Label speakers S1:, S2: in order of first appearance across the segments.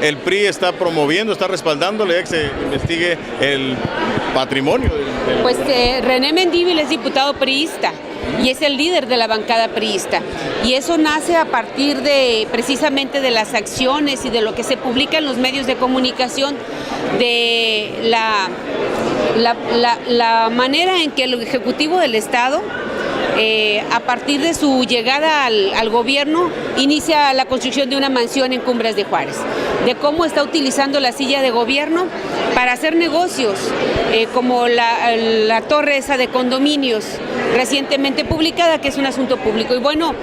S1: el PRI está promoviendo, está respaldándole a que se investigue el patrimonio del...
S2: Pues René Mendívil es diputado priista y es el líder de la bancada priista, y eso nace a partir de precisamente de las acciones y de lo que se publica en los medios de comunicación, de la manera en que el Ejecutivo del Estado, a partir de su llegada al gobierno, inicia la construcción de una mansión en Cumbres de Juárez, de cómo está utilizando la silla de gobierno para hacer negocios, como la torre esa de condominios recientemente publicada, que es un asunto público. Y bueno,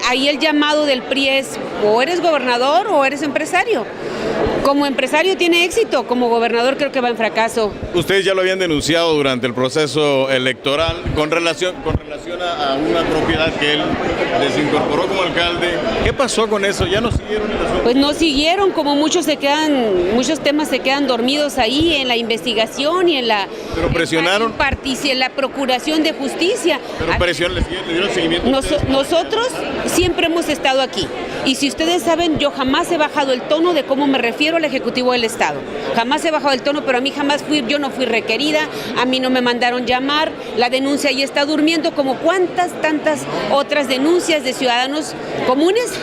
S2: ahí el llamado del PRI es: o eres gobernador o eres empresario. Como empresario tiene éxito, como gobernador creo que va en fracaso.
S1: Ustedes ya lo habían denunciado durante el proceso electoral con relación a una propiedad que él desincorporó como alcalde. ¿Qué pasó con eso? ¿Ya no siguieron el asunto?
S2: Pues no siguieron, como muchos temas se quedan dormidos ahí en la investigación y en la...
S1: ¿Pero presionaron?
S2: En la procuración de justicia.
S1: ¿Pero le dieron seguimiento?
S2: Nosotros siempre hemos estado aquí. Y si ustedes saben, yo jamás he bajado el tono de cómo me refiero al Ejecutivo del Estado. Jamás he bajado el tono, pero a mí yo no fui requerida, a mí no me mandaron llamar, la denuncia ahí está durmiendo, como tantas otras denuncias de ciudadanos comunes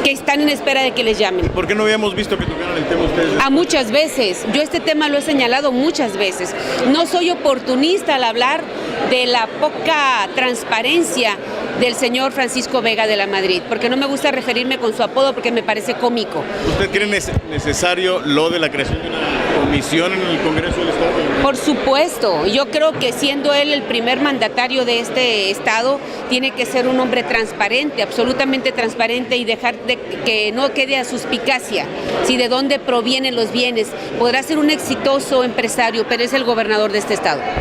S2: que están en espera de que les llamen.
S1: ¿Por qué no habíamos visto que tocaran el tema ustedes?
S2: Muchas veces. Yo este tema lo he señalado muchas veces. No soy oportunista al hablar de la poca transparencia del señor Francisco Vega de la Madrid, porque no me gusta referirme con su apodo porque me parece cómico.
S1: ¿Usted cree necesario lo de la creación de una comisión en el Congreso del Estado?
S2: Por supuesto, yo creo que siendo él el primer mandatario de este Estado, tiene que ser un hombre transparente, absolutamente transparente, y dejar de que no quede a suspicacia si de dónde provienen los bienes. Podrá ser un exitoso empresario, pero es el gobernador de este Estado.